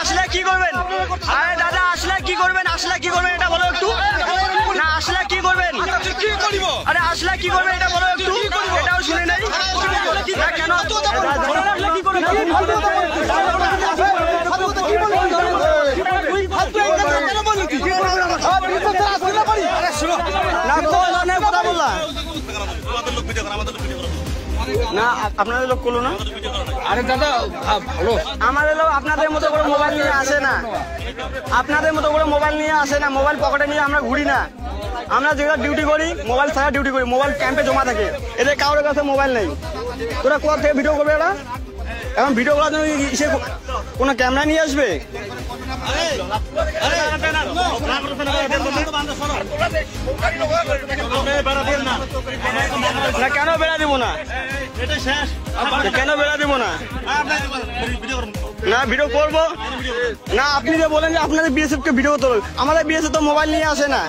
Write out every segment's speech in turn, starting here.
আসলে কি করবেন? আরে দাদা আসলে কি করবেন? আসলে কি করবেন এটা বলো একটু। না আসলে কি করবেন? আরে আসলে কি করবেন এটা বলো একটু। এটাও শুনে নাই কেন? না আপনাদের লোক করলো না। আরে দাদা ভালো, আমাদের লোক আপনাদের মতো করে মোবাইল নিয়ে আসে না, আপনাদের মতো করে মোবাইল নিয়ে আসে না, মোবাইল পকেটে নিয়ে আমরা ঘুরি না। আমরা যেগুলো ডিউটি করি মোবাইল ছাড়া ডিউটি করি, মোবাইল ক্যাম্পে জমা থাকে। এদের কারোর কাছে মোবাইল নেই। তোরা কোথা থেকে ভিডিও করবে? এরা এখন ভিডিও করার জন্য সে কোনো ক্যামেরা নিয়ে আসবে? না কেন বেড়া দিব না? কেন বেড়া দিব না? না ভিডিও করবো না। আপনি যে বলেন যে আপনাদের বিএসএফ কে ভিডিও করতে হবে, আমাদের বিএসএফ তো মোবাইল নিয়ে আসে না,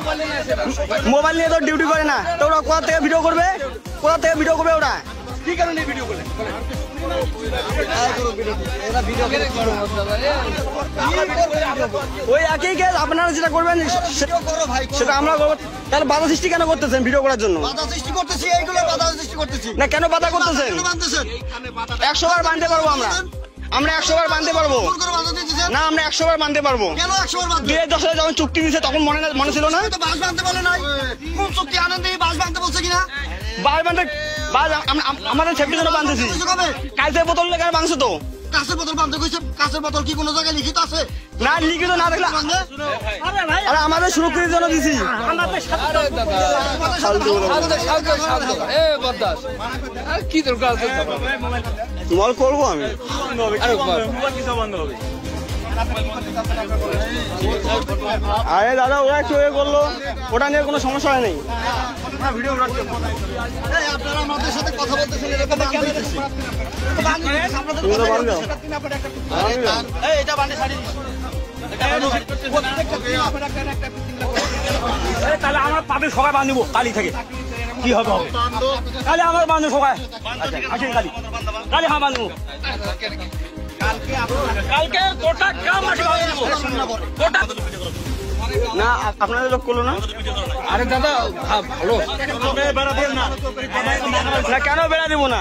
মোবাইল নিয়ে তো ডিউটি করে না। তো ওরা কোথা থেকে ভিডিও করবে? কোথা থেকে ভিডিও করবে ওরা? কি কারণে ভিডিও করে? ওই একই কেস আপনারা যেটা করবেন সেটা আমরা করবো। তাহলে বাধা সৃষ্টি কেন করতেছেন ভিডিও করার জন্য? না কেন বাধা করতেছেন? 100 বার বাঁধতে পারবো আমরা, 100 বার বাঁধতে পারবো না, আমরা 100 বার বাঁধতে পারবো। 2010 সালে যখন চুক্তি দিয়েছে তখন মনে ছিল না? আমাদের সেফটির জন্য বাঁধতেছি। কাঁচের বোতল লেখার মাংস তো কাঁচের বোতল বাঁধতে গেছে। কাঁচের বোতল কি কোনো জায়গায় লিখিত আছে? না লিখিত না থাকলে আরে আমাদের সুরক্ষিতের জন্য দিছি। কি দরকার মল করবো আমি। আরে দাদা ওরা একটু করলো, ওটা নিয়ে কোনো সমস্যা হয় নাই। আপনারা আমাদের সাথে কথা বলতেছেন এরকম তাহলে আমার পাবে সবাই বাঁধবো কালি থেকে। কি হবে হবে কালি আমার বাঁধবো সবাই। আসেন কালি কালি হ্যাঁ বাঁধবো। কালকে গোটা গ্রাম না আপনাদের লোক করলো না। আরে দাদা ভালো, না কেন বেড়া দিব না?